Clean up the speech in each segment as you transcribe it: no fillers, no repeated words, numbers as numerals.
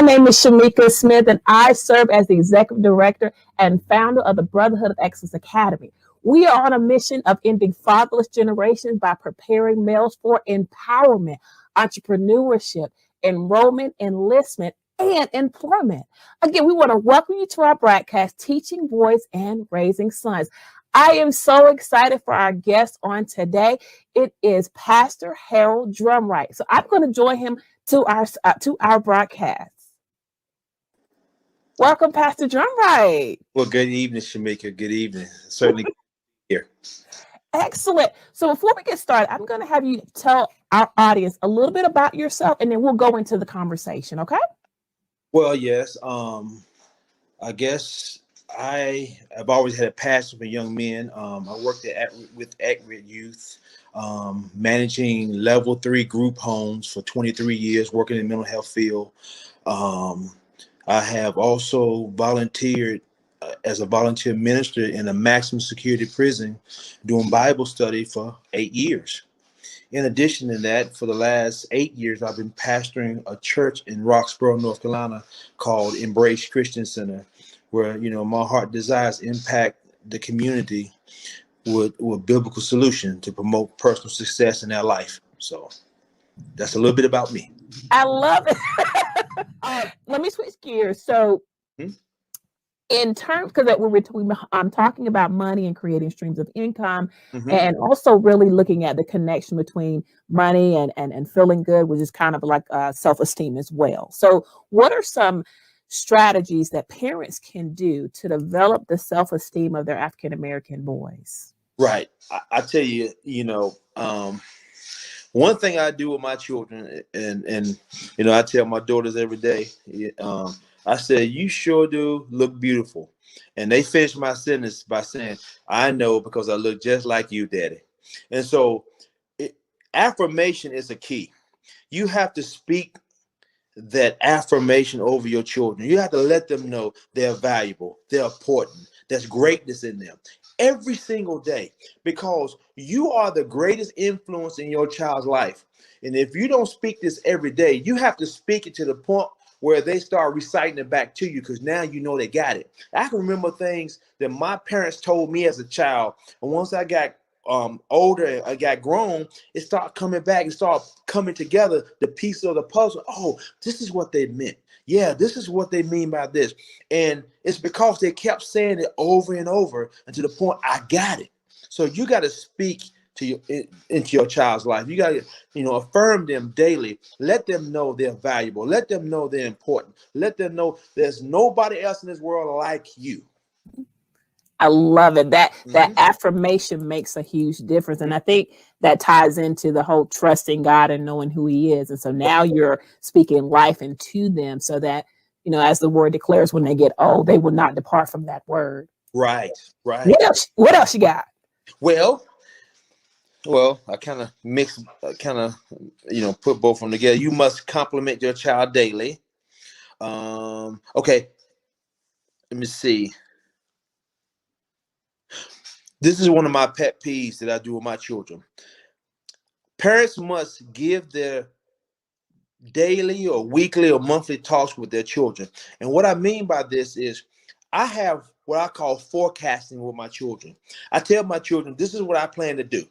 name is Shamika Smith, and I serve as the executive director and founder of the Brotherhood of Excellence Academy. We are on a mission of ending fatherless generations by preparing males for empowerment, entrepreneurship, enrollment, enlistment, and employment. Again, we want to welcome you to our broadcast, Teaching Boys and Raising Sons. I am so excited for our guest on today. It is Pastor Harold Drumright. So I'm going to join him to our broadcast. Welcome, Pastor Drumright. Well, good evening, Shamika. Good evening. Certainly here. Excellent. So before we get started, I'm going to have you tell our audience a little bit about yourself, and then we'll go into the conversation. Okay? Well, yes. I guess I have always had a passion for young men. I worked with at-risk youth, managing level 3 group homes for 23 years, working in the mental health field. I have also volunteered as a volunteer minister in a maximum security prison doing Bible study for 8 years. In addition to that, for the last 8 years, I've been pastoring a church in Roxborough, North Carolina called Embrace Christian Center, where, my heart desires impact the community with biblical solution to promote personal success in their life. So that's a little bit about me. I love it. Let me switch gears. So, in terms, because I'm talking about money and creating streams of income, and also really looking at the connection between money and feeling good, which is kind of like self-esteem as well. So, what are some strategies that parents can do to develop the self-esteem of their African American boys? Right. I tell you, one thing I do with my children, and I tell my daughters every day, I said, you sure do look beautiful. And they finish my sentence by saying, I know because I look just like you, Daddy. And so affirmation is a key. You have to speak that affirmation over your children. You have to let them know they're valuable, they're important, there's greatness in them every single day, because you are the greatest influence in your child's life. And if you don't speak this every day, you have to speak it to the point where they start reciting it back to you, because now you know they got it. I can remember things that my parents told me as a child, and once I got older, I got grown, it started coming back, it started coming together, the piece of the puzzle. Oh, this is what they meant. Yeah, this is what they mean by this. And it's because they kept saying it over and over, and to the point I got it. So you got to speak into your child's life. You got to, affirm them daily. Let them know they're valuable. Let them know they're important. Let them know there's nobody else in this world like you. I love it. That affirmation makes a huge difference. And I think that ties into the whole trusting God and knowing who he is. And so now you're speaking life into them so that, as the word declares, when they get old, they will not depart from that word. Right. What else you got? Well, I kind of put both of them together. You must compliment your child daily. Okay. Let me see. This is one of my pet peeves that I do with my children. Parents must give their daily or weekly or monthly talks with their children. And what I mean by this is I have what I call forecasting with my children. I tell my children, this is what I plan to do.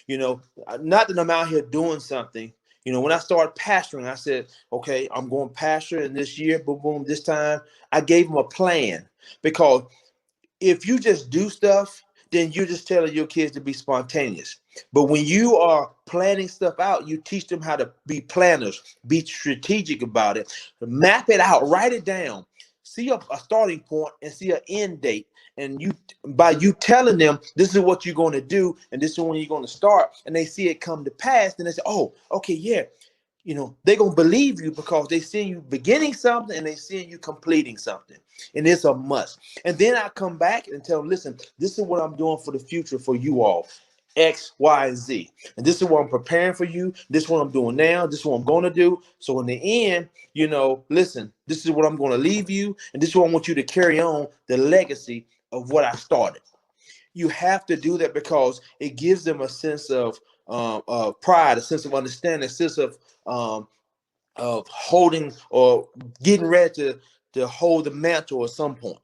Not that I'm out here doing something. When I started pastoring, I said, okay, I'm going pastor, and this year, boom, boom, this time, I gave them a plan. Because if you just do stuff, then you're just telling your kids to be spontaneous. But when you are planning stuff out, you teach them how to be planners, be strategic about it, map it out, write it down, see a starting point and see an end date. And by you telling them this is what you're going to do and this is when you're going to start, and they see it come to pass, then they say, oh, okay, yeah. They're going to believe you because they see you beginning something and they see you completing something. And it's a must. And then I come back and tell them, listen, this is what I'm doing for the future for you all. X, Y, and Z. And this is what I'm preparing for you. This is what I'm doing now. This is what I'm going to do. So in the end, listen, this is what I'm going to leave you. And this is what I want you to carry on, the legacy of what I started. You have to do that because it gives them a sense of pride, a sense of understanding, a sense of of holding or getting ready to hold the mantle at some point.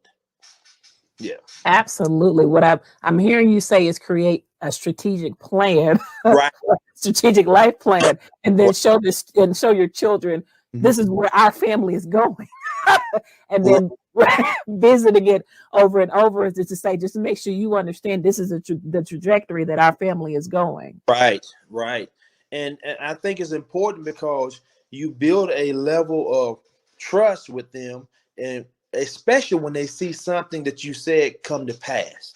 Yeah. Absolutely. What I'm hearing you say is create a strategic plan, Right. strategic life plan, and then Right. show your children Mhm. this is where our family is going. And Right. then visiting it over and over is just to say, just to make sure you understand this is the trajectory that our family is going. Right. Right. And I think it's important because you build a level of trust with them, and especially when they see something that you said come to pass.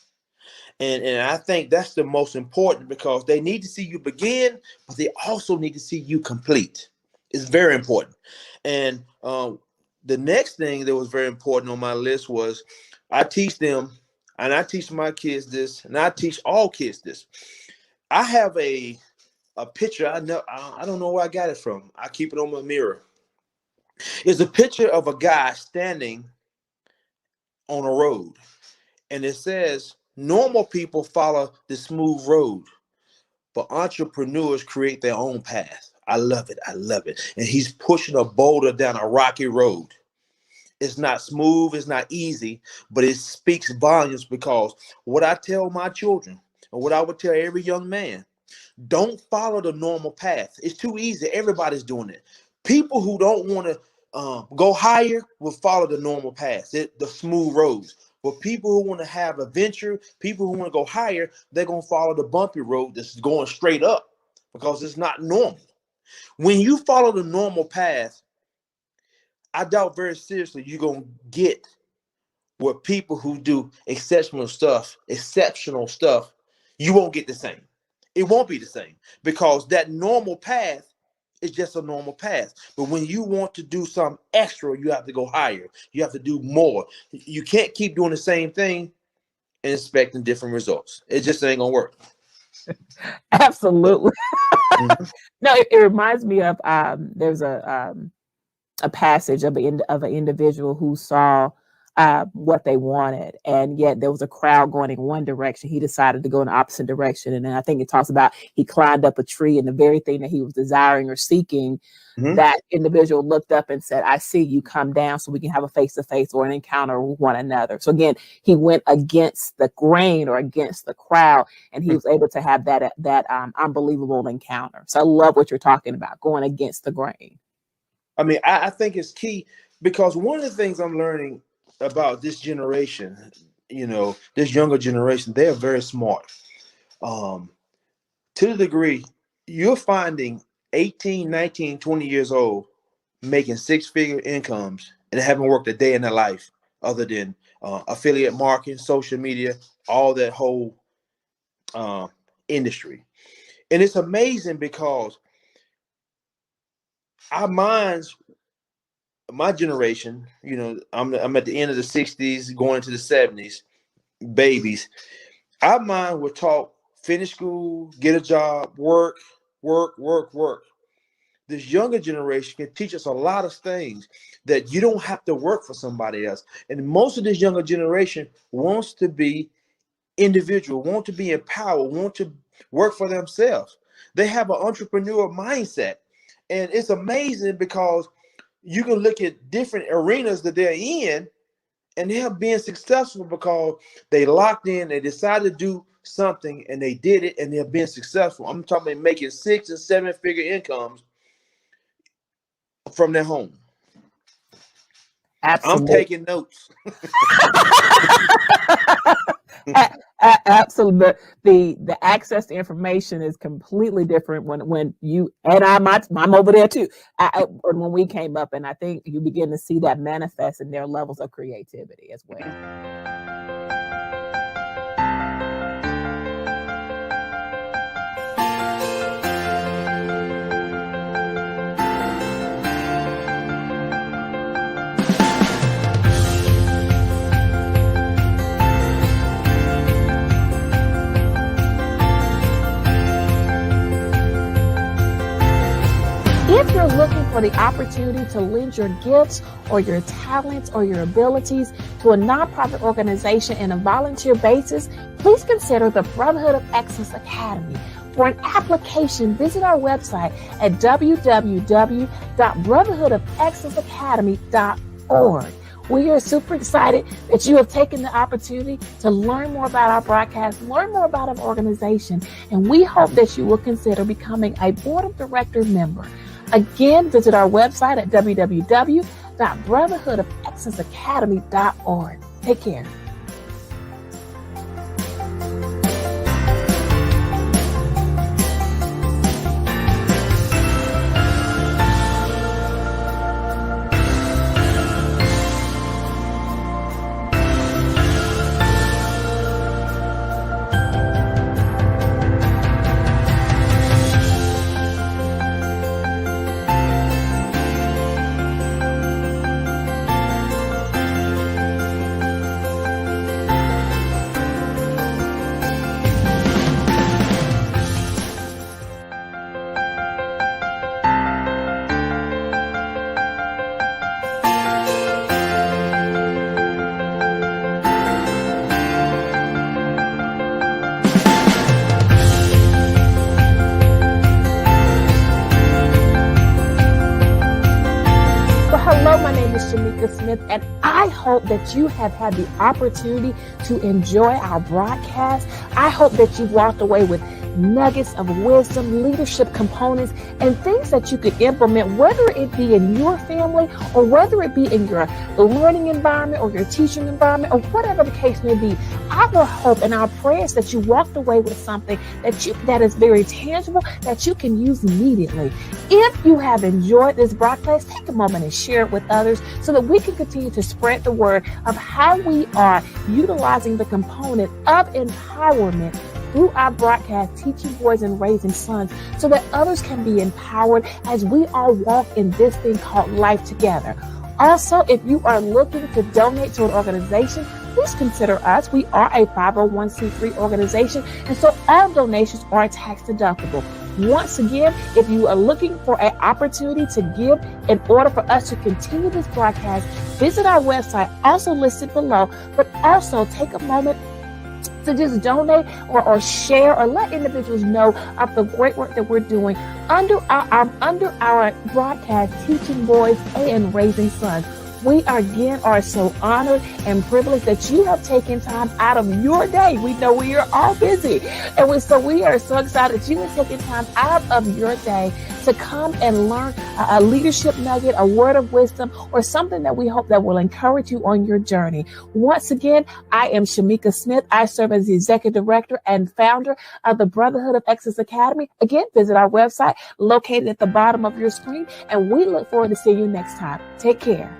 And I think that's the most important because they need to see you begin, but they also need to see you complete. It's very important. And the next thing that was very important on my list was I teach them, and I teach my kids this, and I teach all kids this. I have a picture. I don't know where I got it from. I keep it on my mirror. It's a picture of a guy standing on a road, and it says, "Normal people follow the smooth road, but entrepreneurs create their own path." I love it. I love it. And he's pushing a boulder down a rocky road. It's not smooth, it's not easy, but it speaks volumes because what I tell my children, and what I would tell every young man, don't follow the normal path. It's too easy. Everybody's doing it. People who don't want to go higher will follow the normal path, the smooth roads. But people who want to have adventure, people who want to go higher, they're going to follow the bumpy road that's going straight up because it's not normal. When you follow the normal path, I doubt very seriously you're going to get what people who do exceptional stuff, you won't get the same. It won't be the same because that normal path is just a normal path. But when you want to do something extra, you have to go higher. You have to do more. You can't keep doing the same thing and expecting different results. It just ain't gonna work. Absolutely. Mhm. No, it reminds me of there's a passage of an individual who saw what they wanted, and yet there was a crowd going in one direction. He decided to go in the opposite direction, and then I think it talks about he climbed up a tree, and the very thing that he was desiring or seeking, Mhm. that individual looked up and said, "I see you. Come down so we can have a face to face or an encounter with one another." So again, he went against the grain or against the crowd, and he was able to have that unbelievable encounter. So I love what you're talking about, going against the grain. I mean, I think it's key because one of the things I'm learning about this generation, this younger generation, they're very smart. Um, to the degree you're finding 18, 19, 20 years old making six-figure incomes and haven't worked a day in their life other than affiliate marketing, social media, all that whole uh, industry. And it's amazing because our minds, my generation, I'm at the end of the 60s, going into the 70s, babies. Our mind were taught finish school, get a job, work, work, work, work. This younger generation can teach us a lot of things that you don't have to work for somebody else. And most of this younger generation wants to be individual, want to be empowered, want to work for themselves. They have an entrepreneur mindset. And it's amazing because you can look at different arenas that they're in and they're being successful because they locked in, they decided to do something and they did it and they're being successful. I'm talking about making 6 and 7 figure incomes from their home. I'm Absolutely. taking notes. Absolutely. The access to information is completely different when you and I'm over there too. When we came up, and I think you begin to see that manifest in their levels of creativity as well. If you're looking for the opportunity to lend your gifts or your talents or your abilities to a nonprofit organization on a volunteer basis, please consider the Brotherhood of Excellence Academy. For an application, visit our website at www.brotherhoodofexcellenceacademy.org. We are super excited that you have taken the opportunity to learn more about our broadcast, learn more about our organization, and we hope that you will consider becoming a board of director member. Again, visit our website at www.brotherhoodofexcellenceacademy.org. Take care. Hello, my name is Shamika Smith, and I hope that you have had the opportunity to enjoy our broadcast. I hope that you walked away with nuggets of wisdom, leadership components, and things that you could implement, whether it be in your family or whether it be in your learning environment or your teaching environment or whatever the case may be. Our hope and our prayer is that you walked away with something that is very tangible that you can use immediately. If you have enjoyed this broadcast, take a moment and share it with others so that we can continue to spread the word of how we are utilizing the component of empowerment through our broadcast, teaching boys and raising sons, so that others can be empowered as we all walk in this thing called life together. Also, if you are looking to donate to an organization, please consider us. We are a 501c3 organization, and so all donations are tax deductible. Once again, if you are looking for an opportunity to give in order for us to continue this broadcast, visit our website, also listed below, but also take a moment to just donate or share or let individuals know of the great work that we're doing under our broadcast, teaching boys and raising sons. We again are so honored and privileged that you have taken time out of your day. We know we are all busy, and we are so excited that you have taken time out of your day to come and learn a leadership nugget, a word of wisdom, or something that we hope that will encourage you on your journey. Once again, I am Shamika Smith. I serve as the executive director and founder of the Brotherhood of Excellence Academy. Again, visit our website located at the bottom of your screen, and we look forward to seeing you next time. Take care.